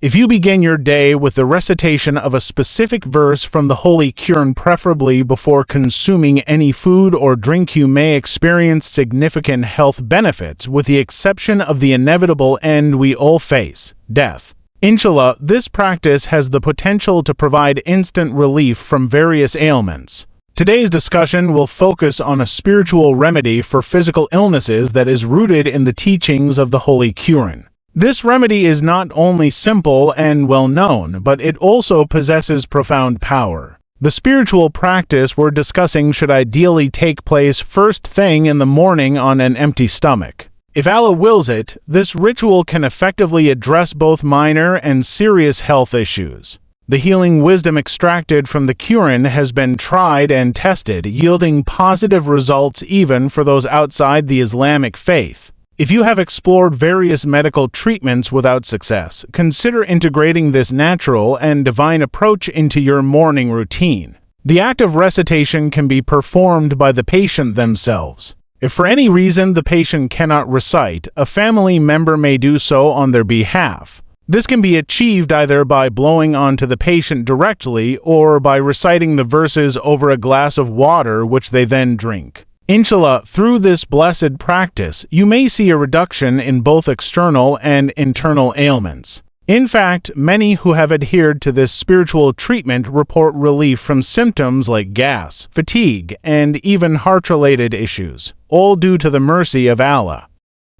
If you begin your day with the recitation of a specific verse from the Holy Qur'an, preferably before consuming any food or drink, you may experience significant health benefits, with the exception of the inevitable end we all face, death. Inshallah, this practice has the potential to provide instant relief from various ailments. Today's discussion will focus on a spiritual remedy for physical illnesses that is rooted in the teachings of the Holy Qur'an. This remedy is not only simple and well known, but it also possesses profound power. The spiritual practice we're discussing should ideally take place first thing in the morning on an empty stomach. If Allah wills it, this ritual can effectively address both minor and serious health issues. The healing wisdom extracted from the Qur'an has been tried and tested, yielding positive results even for those outside the Islamic faith. If you have explored various medical treatments without success, consider integrating this natural and divine approach into your morning routine. The act of recitation can be performed by the patient themselves. If for any reason the patient cannot recite, a family member may do so on their behalf. This can be achieved either by blowing onto the patient directly or by reciting the verses over a glass of water which they then drink. Inshallah, through this blessed practice, you may see a reduction in both external and internal ailments. In fact, many who have adhered to this spiritual treatment report relief from symptoms like gas, fatigue, and even heart-related issues, all due to the mercy of Allah.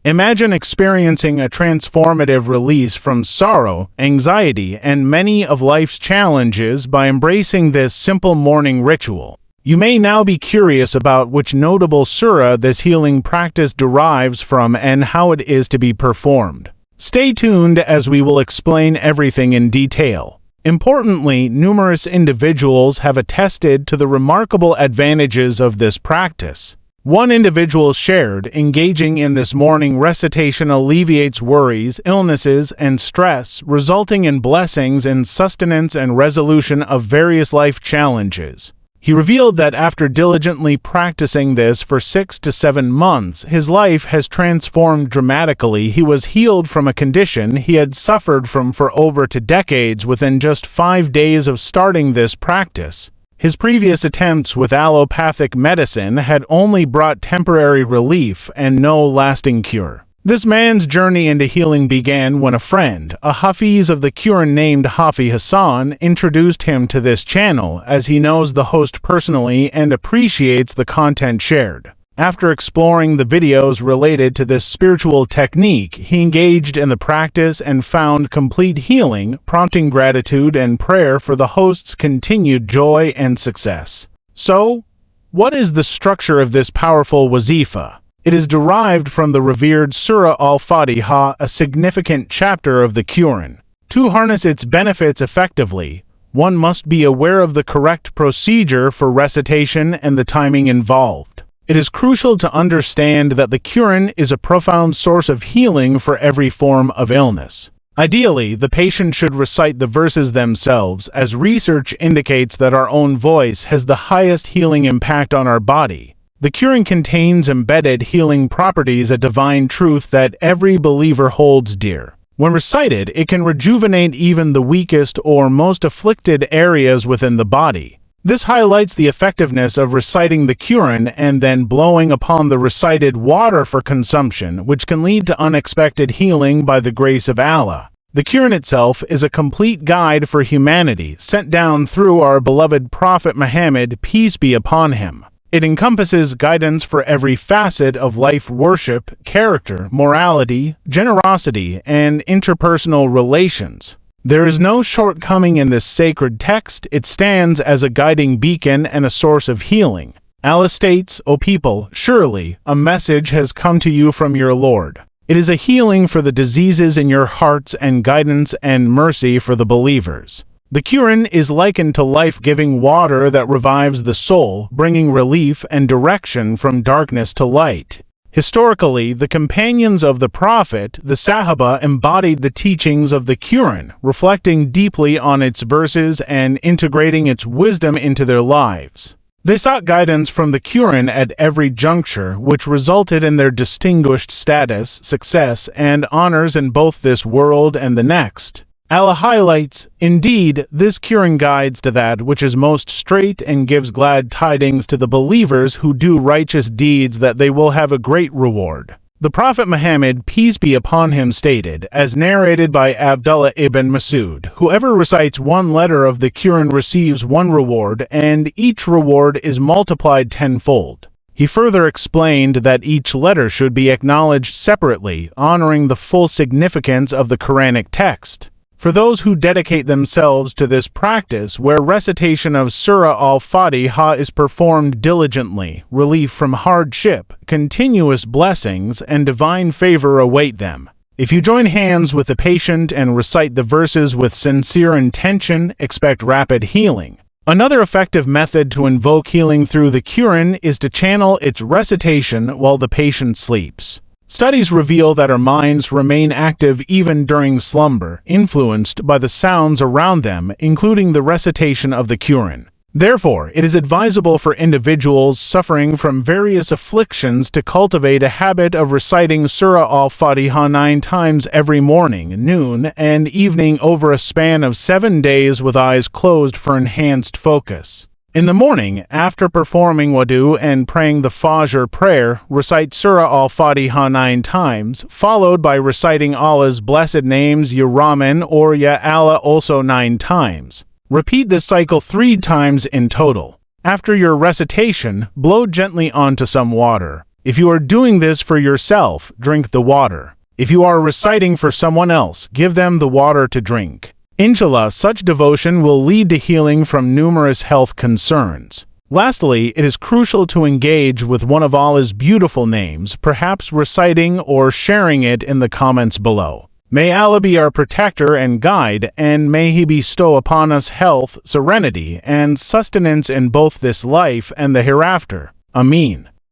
Imagine experiencing a transformative release from sorrow, anxiety, and many of life's challenges by embracing this simple morning ritual. You may now be curious about which notable surah this healing practice derives from and how it is to be performed. Stay tuned as we will explain everything in detail. Importantly, numerous individuals have attested to the remarkable advantages of this practice. One individual shared, engaging in this morning recitation alleviates worries, illnesses, and stress, resulting in blessings in sustenance and resolution of various life challenges. He revealed that after diligently practicing this for 6 to 7 months, his life has transformed dramatically. He was healed from a condition he had suffered from for over 2 decades within just 5 days of starting this practice. His previous attempts with allopathic medicine had only brought temporary relief and no lasting cure. This man's journey into healing began when a friend, a Hafiz of the Qur'an named Hafi Hassan, introduced him to this channel, as he knows the host personally and appreciates the content shared. After exploring the videos related to this spiritual technique, he engaged in the practice and found complete healing, prompting gratitude and prayer for the host's continued joy and success. So, what is the structure of this powerful wazifa? It is derived from the revered Surah Al-Fatiha, a significant chapter of the Qur'an. To harness its benefits effectively, one must be aware of the correct procedure for recitation and the timing involved. It is crucial to understand that the Qur'an is a profound source of healing for every form of illness. Ideally, the patient should recite the verses themselves, as research indicates that our own voice has the highest healing impact on our body. The Qur'an contains embedded healing properties, a divine truth that every believer holds dear. When recited, it can rejuvenate even the weakest or most afflicted areas within the body. This highlights the effectiveness of reciting the Qur'an and then blowing upon the recited water for consumption, which can lead to unexpected healing by the grace of Allah. The Qur'an itself is a complete guide for humanity, sent down through our beloved Prophet Muhammad, peace be upon him. It encompasses guidance for every facet of life: worship, character, morality, generosity, and interpersonal relations. There is no shortcoming in this sacred text. It stands as a guiding beacon and a source of healing. Allah states, "O people, surely a message has come to you from your Lord. It is a healing for the diseases in your hearts and guidance and mercy for the believers." The Qur'an is likened to life-giving water that revives the soul, bringing relief and direction from darkness to light. Historically, the companions of the Prophet, the Sahaba, embodied the teachings of the Qur'an, reflecting deeply on its verses and integrating its wisdom into their lives. They sought guidance from the Qur'an at every juncture, which resulted in their distinguished status, success, and honors in both this world and the next. Allah highlights, "Indeed, this Qur'an guides to that which is most straight and gives glad tidings to the believers who do righteous deeds that they will have a great reward." The Prophet Muhammad, peace be upon him, stated, as narrated by Abdullah ibn Masud, "Whoever recites one letter of the Qur'an receives one reward, and each reward is multiplied tenfold." He further explained that each letter should be acknowledged separately, honoring the full significance of the Qur'anic text. For those who dedicate themselves to this practice, where recitation of Surah al-Fatiha is performed diligently, relief from hardship, continuous blessings, and divine favor await them. If you join hands with the patient and recite the verses with sincere intention, expect rapid healing. Another effective method to invoke healing through the Qur'an is to channel its recitation while the patient sleeps. Studies reveal that our minds remain active even during slumber, influenced by the sounds around them, including the recitation of the Qur'an. Therefore, it is advisable for individuals suffering from various afflictions to cultivate a habit of reciting Surah al-Fatiha 9 times every morning, noon, and evening over a span of 7 days with eyes closed for enhanced focus. In the morning, after performing wudu and praying the Fajr prayer, recite Surah al-Fatiha 9 times, followed by reciting Allah's blessed names Ya Rahman or Ya Allah also 9 times. Repeat this cycle 3 times in total. After your recitation, blow gently onto some water. If you are doing this for yourself, drink the water. If you are reciting for someone else, give them the water to drink. Inshallah, such devotion will lead to healing from numerous health concerns. Lastly, it is crucial to engage with one of Allah's beautiful names, perhaps reciting or sharing it in the comments below. May Allah be our protector and guide, and may He bestow upon us health, serenity, and sustenance in both this life and the hereafter. Ameen.